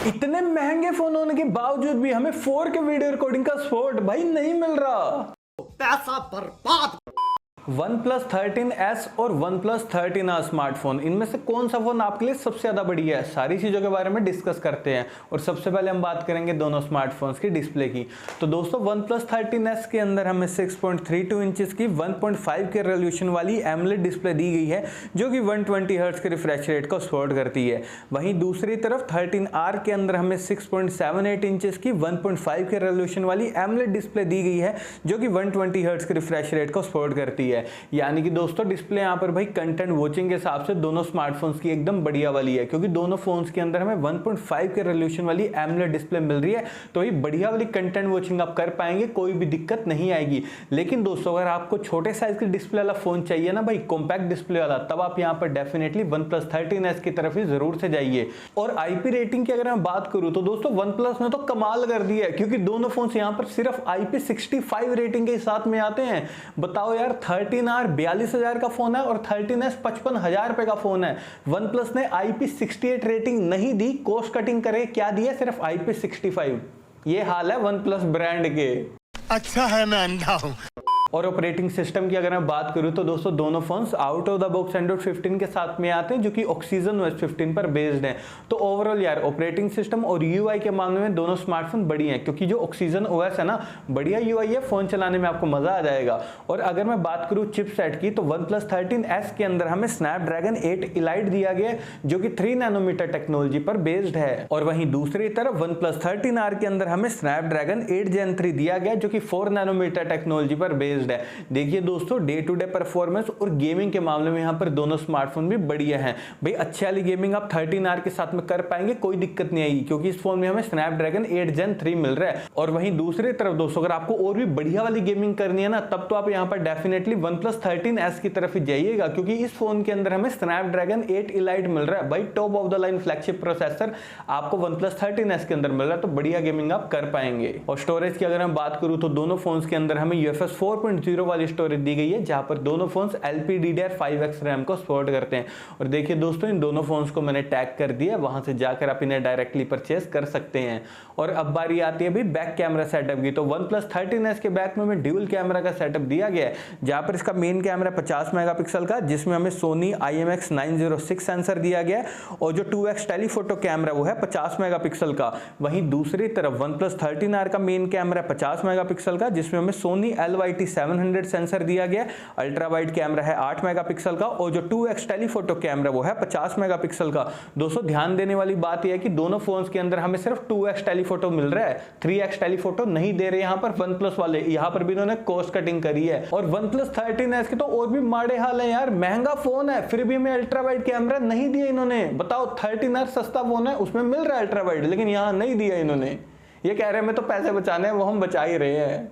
इतने महंगे फोन होने के बावजूद भी हमें 4K वीडियो रिकॉर्डिंग का सपोर्ट भाई नहीं मिल रहा। पैसा बर्बाद। OnePlus 13S और OnePlus 13R स्मार्टफोन, इनमें से कौन सा फोन आपके लिए सबसे ज्यादा बढ़िया है, सारी चीजों के बारे में डिस्कस करते हैं। और सबसे पहले हम बात करेंगे दोनों स्मार्टफोन्स की डिस्प्ले की। तो दोस्तों OnePlus 13S के अंदर हमें 6.32 इंचेस की 1.5 के रेजोल्यूशन वाली एमोलेड डिस्प्ले दी गई है, जो कि 120 हर्ट्ज के रिफ्रेश रेट को सपोर्ट करती है। वहीं दूसरी तरफ 13R के अंदर हमें 6.78 इंचेस की 1.5 के रेजोल्यूशन वाली एमोलेड डिस्प्ले दी गई है, जो कि 120 हर्ट्ज के रिफ्रेश रेट को सपोर्ट करती है। यानी कि दोस्तों डिस्प्ले यहाँ पर भाई कंटेंट वॉचिंग के हिसाब से दोनों स्मार्टफोन्स की एकदम बढ़िया वाली है, क्योंकि दोनों फोन्स के अंदर हमें 1.5 के रेजोल्यूशन वाली एमोलेड डिस्प्ले मिल रही है। तो ये बढ़िया वाली कंटेंट वॉचिंग आप कर पाएंगे, कोई भी दिक्कत नहीं आएगी। लेकिन दोस्तों अगर आपको छोटे साइज की डिस्प्ले वाला फोन चाहिए ना भाई, कॉम्पैक्ट डिस्प्ले वाला, तब आप यहाँ पर डेफिनेटली OnePlus 13S की तरफ ही जरूर से जाइए। और आईपी रेटिंग की अगर मैं बात करूं तो दोस्तों OnePlus ने तो कमाल कर दिया है, क्योंकि दोनों फोन्स यहाँ पर सिर्फ IP65 रेटिंग के साथ में आते हैं। बताओ यार, 13R 42,000 का फोन है और 13S 55,000 रुपए का फोन है। OnePlus ने IP68 रेटिंग नहीं दी, कॉस्ट कटिंग करे क्या दिया, सिर्फ IP65। ये हाल है OnePlus ब्रांड के। अच्छा है मैं अंधा हूं। और ऑपरेटिंग सिस्टम की अगर मैं बात करूं तो दोस्तों दोनों phones out of the box Android 15 के साथ में आते हैं, जो कि ऑक्सीजन OS 15 पर बेस्ड है। तो ओवरऑल यार ऑपरेटिंग सिस्टम और UI के मामले में दोनों स्मार्टफोन बढ़िया हैं, क्योंकि जो ऑक्सीजन OS है ना, बढ़िया UI है, फोन चलाने में आपको मजा आ जाएगा। और अगर मैं बात करूं चिपसेट की, तो OnePlus 13S के अंदर हमें स्नैपड्रैगन 8 इलाइट दिया गया है, जो कि 3 नैनोमीटर टेक्नोलॉजी पर बेस्ड है। और वहीं दूसरी तरफ OnePlus 13R के अंदर हमें स्नैपड्रैगन 8 Gen 3 दिया गया, जो कि 4 नैनोमीटर टेक्नोलॉजी पर बेस्ड है। देखिए दोस्तों, डे टू डे परफॉर्मेंस और गेमिंग के मामले में यहां पर दोनों स्मार्टफोन भी बढ़िया हैं। भाई अच्छी वाली गेमिंग आप 13R के साथ में कर पाएंगे, कोई दिक्कत नहीं आएगी, क्योंकि इस फोन में हमें स्नैपड्रैगन 8 Gen 3 मिल रहा है। और वहीं दूसरी तरफ दोस्तों अगर आपको और भी बढ़िया वाली गेमिंग करनी है ना, तब तो आप यहां पर डेफिनेटली OnePlus 13S की तरफ ही जाइएगा, क्योंकि इस फोन के अंदर हमें स्नैपड्रैगन 8 इलाइट मिल रहा है। भाई top of the line flagship processor आपको OnePlus 13S के अंदर मिल रहा है, तो बढ़िया गेमिंग आप कर पाएंगे। और स्टोरेज की अगर मैं बात करूं तो दोनों फोन्स के अंदर हमें UFS 4.0 वाली स्टोरेज दी गई है, जहां पर दोनों फोन्स LPDDR5X रैम को सपोर्ट करते हैं। और देखिए दोस्तों, इन दोनों फोन्स को मैंने टैग कर दिया, वहां से जाकर आप इन्हें डायरेक्टली परचेस कर सकते हैं। और अब बारी आती है भाई बैक कैमरा सेटअप की। तो OnePlus 13S के बैक में हमें ड्यूल कैमरा का सेटअप दिया गया है, जहां पर इसका मेन कैमरा 50 मेगापिक्सल का, जिसमें हमें Sony IMX906 सेंसर दिया गया है, और जो 2x टेलीफोटो कैमरा वो है 50 मेगापिक्सल का। वहीं दूसरी तरफ OnePlus 13R का मेन कैमरा 50 मेगापिक्सल का, जिसमें हमें Sony LYT700 सेंसर दिया गया। अल्ट्रा वाइड कैमरा है 8 मेगापिक्सल का, और जो 2x टेलीफोटो कैमरा वो है 50 मेगापिक्सल का। दोस्तों ध्यान देने वाली बात यह है कि दोनों फोन्स के अंदर हमें सिर्फ 2x टेलीफोटो मिल रहा है, 3x टेलीफोटो नहीं दे रहे यहाँ पर OnePlus वाले। यहाँ पर भी इन्होंने कॉस्ट कटिंग करी है। और OnePlus 13S के तो और भी माड़े हाल है यार, महंगा फोन है फिर भी हमें अल्ट्रा वाइड कैमरा नहीं दिया इन्होंने। बताओ 13R सस्ता फोन है, उसमें मिल रहा है अल्ट्रा वाइड, लेकिन यहाँ नहीं दिया इन्होंने। ये कह रहे हैं हमें तो पैसे बचाने हैं, वो हम बचा ही रहे हैं।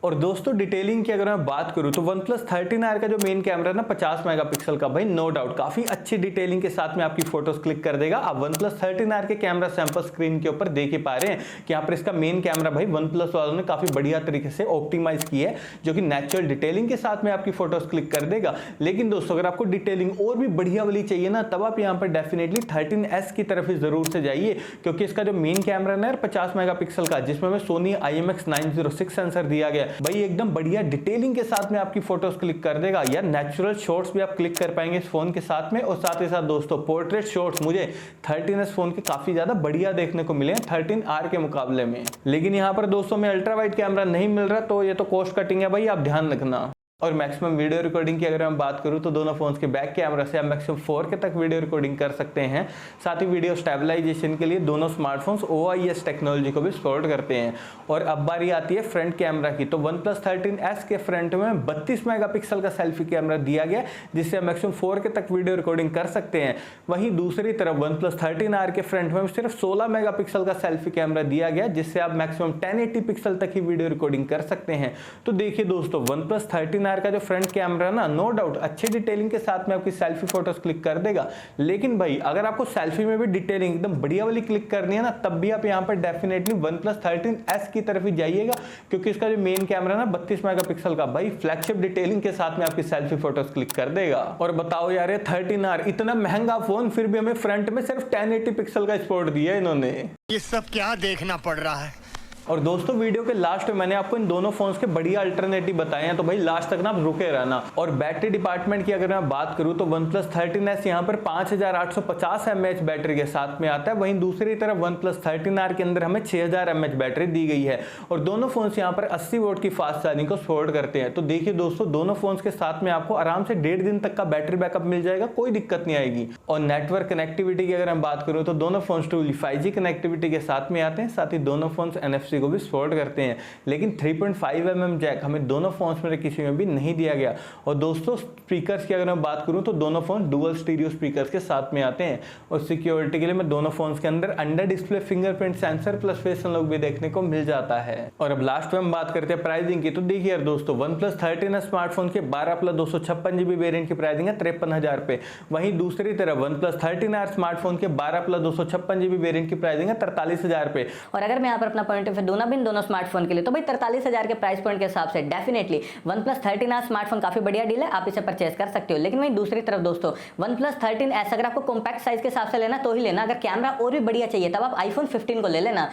और दोस्तों डिटेलिंग की अगर मैं बात करूं तो OnePlus 13R का जो मेन कैमरा है ना 50 मेगापिक्सल का, भाई नो डाउट काफी अच्छी डिटेलिंग के साथ में आपकी फोटोज क्लिक कर देगा। आप OnePlus 13R के कैमरा सैंपल स्क्रीन के ऊपर देख ही पा रहे हैं कि यहाँ पर इसका मेन कैमरा भाई OnePlus वालों ने काफी बढ़िया तरीके से ऑप्टिमाइज की है, जो कि नेचुरल डिटेलिंग के साथ में आपकी फोटोज क्लिक कर देगा। लेकिन दोस्तों अगर आपको डिटेलिंग और भी बढ़िया वाली चाहिए ना, तब आप यहाँ पर डेफिनेटली 13S की तरफ ही जरूर से जाइए, क्योंकि इसका जो मेन कैमरा है 50 मेगापिक्सल का, जिसमें हमें Sony IMX906 सेंसर दिया गया, भाई एकदम बढ़िया डिटेलिंग के साथ में आपकी फोटोज क्लिक कर देगा। यार नेचुरल शॉट्स भी आप क्लिक कर पाएंगे इस फोन के साथ में। और साथ ही साथ दोस्तों पोर्ट्रेट शॉट्स मुझे 13S फोन के काफी ज्यादा बढ़िया देखने को मिले हैं 13R के मुकाबले में। लेकिन यहाँ पर दोस्तों में अल्ट्रा वाइड कैमरा नहीं मिल रहा, तो ये तो कॉस्ट कटिंग है भाई, आप ध्यान रखना। और मैक्सिमम वीडियो रिकॉर्डिंग की अगर मैं बात करूं तो दोनों फोन्स के बैक कैमरा से आप मैक्सिमम 4K तक वीडियो रिकॉर्डिंग कर सकते हैं। साथ ही वीडियो स्टेबलाइजेशन के लिए दोनों स्मार्टफोन्स OIS टेक्नोलॉजी को भी सपोर्ट करते हैं। और अब बारी आती है फ्रंट कैमरा की। तो OnePlus 13S के फ्रंट में 32 मेगापिक्सल का सेल्फी कैमरा दिया गया, जिससे आप मैक्सिमम 4K तक वीडियो रिकॉर्डिंग कर सकते हैं। वहीं दूसरी तरफ OnePlus 13R के फ्रंट में सिर्फ 16 मेगापिक्सल का सेल्फी कैमरा दिया गया, जिससे आप मैक्सिमम 1080 पिक्सल तक ही वीडियो रिकॉर्डिंग कर सकते हैं। तो देखिए दोस्तों OnePlus 13 13R का जो फ्रंट कैमरा ना, नो डाउट अच्छी डिटेलिंग के साथ में आपकी सेल्फी फोटोज क्लिक कर देगा। लेकिन भाई अगर आपको सेल्फी में भी डिटेलिंग एकदम बढ़िया वाली क्लिक करनी है ना, तब भी आप यहाँ पर डेफिनेटली OnePlus 13S की तरफ ही जाइएगा, क्योंकि इसका जो मेन कैमरा ना 32 मेगापिक्सल का भाई फ्लैगशिप डिटेलिंग के साथ में आपकी सेल्फी फोटोज क्लिक कर देगा। और बताओ यार, ये 13R इतना महंगा फोन, फिर भी हमें फ्रंट में सिर्फ 1080 पिक्सल का स्पोर्ट दिया है इन्होंने। ये सब क्या देखना पड़ रहा है। और दोस्तों वीडियो के लास्ट में मैंने आपको इन दोनों फोन्स के बढ़िया अल्टरनेटिव बताए हैं, तो भाई लास्ट तक ना आप रुके रहना। और बैटरी डिपार्टमेंट की अगर मैं बात करूं तो OnePlus 13S यहाँ पर 5850 mAh बैटरी के साथ में आता है। वहीं दूसरी तरफ OnePlus 13R के अंदर हमें 6000 mAh बैटरी दी गई है। और दोनों फोन्स यहाँ पर 80 वोल्ट की फास्ट चार्जिंग को सपोर्ट करते हैं। तो देखिए दोस्तों, दोनों फोन्स के साथ में आपको आराम से 1.5 दिन तक का बैटरी बैकअप मिल जाएगा, कोई दिक्कत नहीं आएगी। और नेटवर्क कनेक्टिविटी की अगर मैं बात करूँ तो दोनों फोन्स 5G कनेक्टिविटी के साथ में आते हैं। साथ ही दोनों फोन्स NFC को भी सपोर्ट करते हैं। लेकिन 3.5mm जैक हमें दोनों फोन्स में किसी में भी नहीं दिया गया। और दोस्तों स्पीकर्स की अगर मैं बात करूं तो दोनों फोन डुअल स्टीरियो स्पीकर्स के साथ में आते हैं। और सिक्योरिटी के लिए मैं दोनों फोन्स के अंदर under display fingerprint sensor plus face unlock भी देखने को मिल जाता है। और अब लास्ट में हम बात करते हैं प्राइसिंग की। तो देखिए यार दोस्तों, OnePlus 13S स्मार्टफोन के 12+256GB वेरिएंट की प्राइसिंग है 53,000 रुपए। वहीं दूसरी तरफ OnePlus 13R स्मार्टफोन के 12+256GB वेरिएंट की प्राइसिंग है 43,000 रुपए। और अगर मैं यहाँ पर अपना पॉइंट ऑफ व्यू दूं ना दोनों स्मार्टफोन के लिए, तो भाई 43,000 के प्राइस पॉइंट के हिसाब से डेफिनेटली OnePlus 13R स्मार्टफोन काफी बढ़िया डील है, आप इसे परचेज कर सकते हो। लेकिन वहीं दूसरी तरफ दोस्तों OnePlus 13S अगर आपको कॉम्पैक्ट साइज के हिसाब से लेना तो ही लेना, अगर कैमरा और भी बढ़िया चाहिए तब आप iPhone 15 को ले लेना।